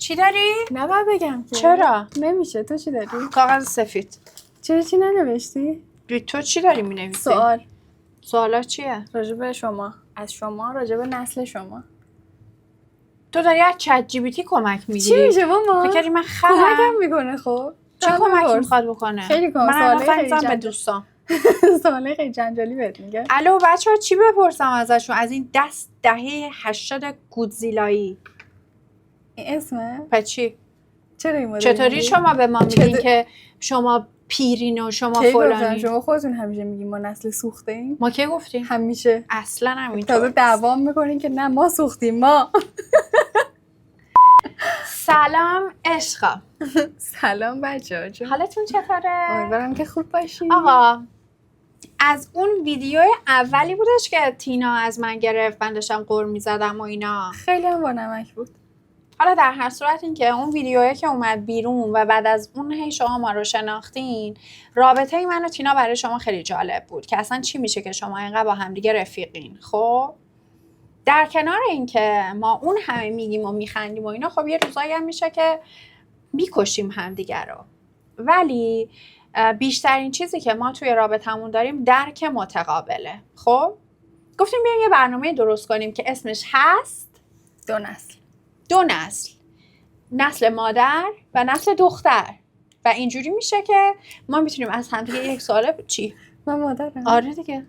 چی داری؟ نباید بگم که. چرا؟ نمیشه. تو چی داری؟ کاغذ سفید. چرا چی ننوشتی؟ تو چی داری می‌نویسی؟ سوال. سوالا چیه؟ راجع به شما. از شما راجع به نسل شما. تو داری از چت جی پی تی کمک چی میگیری؟ میشه ماما؟ فکر کردی من کمکم خرم؟ میکنه خب. چه کمکی میخواد بکنه؟ خیلی کمک. من الان سوالای زنگ خیلی می‌زنم به جنجالی. دوستان. سوالای خیلی جنجالی بهت میگه. الو بچه‌ها چی بپرسم ازشون از این دهه 80 گودزیلایی؟ این اسمه؟ پس چی؟ چرا این مدل چطوری میگی؟ شما به ما میگین که شما پیرین و شما کی گفتم؟ فلانی؟ شما خودتون همیشه میگین ما نسل سوخته ایم. ما کی گفتیم؟ همیشه. اصلا تازه همینطور. دعوام میکنین که نه ما سوختیم ما. سلام عشقا. سلام بچه‌ها جون. حالتون چطوره؟ امیدوارم که خوب باشین. آقا از اون ویدیو اولی بودش که تینا از من گرفت، من داشتم قر میزدم و اینا. خیلی هم با نمک بود. حالا در هر صورت این که اون ویدیویی که اومد بیرون و بعد از اون هی شما ما رو شناختین، رابطه من و تینا برای شما خیلی جالب بود که اصلا چی میشه که شما اینقدر با همدیگه رفیقین. خب در کنار این که ما اون همه میگیم و میخندیم و اینا، خب یه روزایی هم میشه که میکشیم همدیگه رو. ولی بیشترین چیزی که ما توی رابطمون داریم درک متقابله. خب گفتیم بیایم یه برنامه درست کنیم که اسمش هست دو نسل، نسل مادر و نسل دختر، و اینجوری میشه که ما میتونیم از همدیگه یک سوال چی؟ من مادرم. آره دیگه.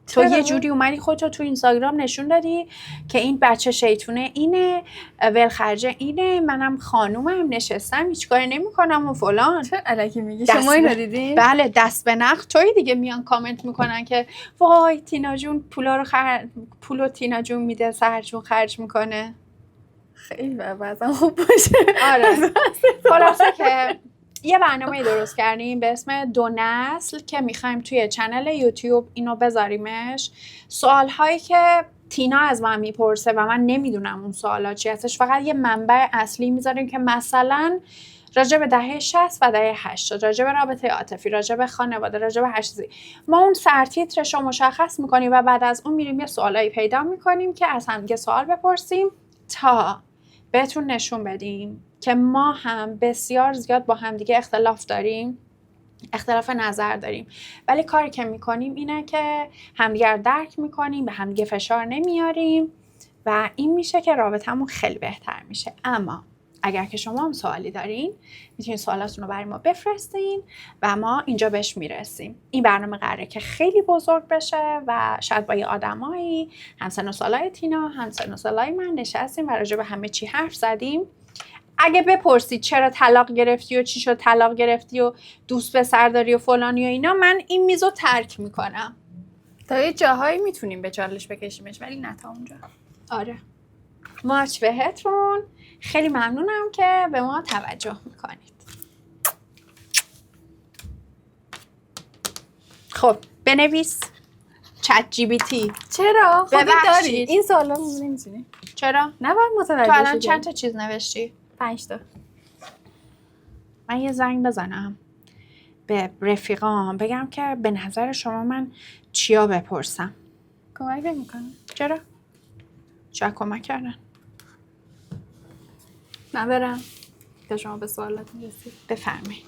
تو چرا؟ یه جوری اومدی خودتو تو اینستاگرام نشون دادی که این بچه شیطونه اینه، ولخرجه اینه، منم خانومم نشستم هیچ کاری نمیکنم و فلان. چه الکی میگی؟ شما اینو دیدین؟ بله دست به نخ توی دیگه. میان کامنت میکنن که وای تینا جون پولو تینا جون میده، سحر جون خرج میکنه. خیلی بعضا خوب باشه. آره. خلاصه که یه برنامه درست کردیم به اسم دو نسل که میخوایم توی چنل یوتیوب اینو بذاریمش. سوالهایی که تینا از من میپرسه و من نمیدونم اون سوالا چی هستش، فقط یه منبع اصلی میذاریم که مثلا راجع به دهه 60 و دهه 80، راجع به رابطه عاطفی، راجع به خانواده، راجع به هر چیزی، ما اون سرتیترش رو مشخص میکنیم و بعد از اون میریم یه سوالایی پیدا میکنیم که از هم دیگه سوال بپرسیم تا بهتون نشون بدیم که ما هم بسیار زیاد با همدیگه اختلاف داریم، اختلاف نظر داریم، ولی کاری که میکنیم اینه که همدیگه رو درک میکنیم، به همدیگه فشار نمیاریم و این میشه که رابطمون خیلی بهتر میشه. اما اگر که شما هم سوالی دارین میتونین سوالاتون رو برای ما بفرستین و ما اینجا بهش میرسیم. این برنامه قراره که خیلی بزرگ بشه و شاید با یه آدمایی همسن و سالای تینا، همسن و سالای من نشستیم و راجع به همه چی حرف زدیم. اگه بپرسید چرا طلاق گرفتی و چی شد طلاق گرفتی و دوست پسر داری و فلانی و اینا، من این میزو ترک میکنم. تا یه جاهایی میتونیم به چالش بکشیمش ولی نه تا اونجا. آره. ماچ بهتون. خیلی ممنونم که به ما توجه میکنید. خب بنویس چت جی پی تی. چرا؟ خودت ببخشید. داری این سوالا رو نمی‌تونی. چرا؟ نباید متوجه تو الان شی. چند تا چیز نوشتی؟ 5 تا. من یه زنگ بزنم به رفیقام بگم که به نظر شما من چیا بپرسم. کمک نمی‌کنه. چرا؟ چرا کمک کردن؟ من برم تا شما به سوالات میرسید. بفرمایید.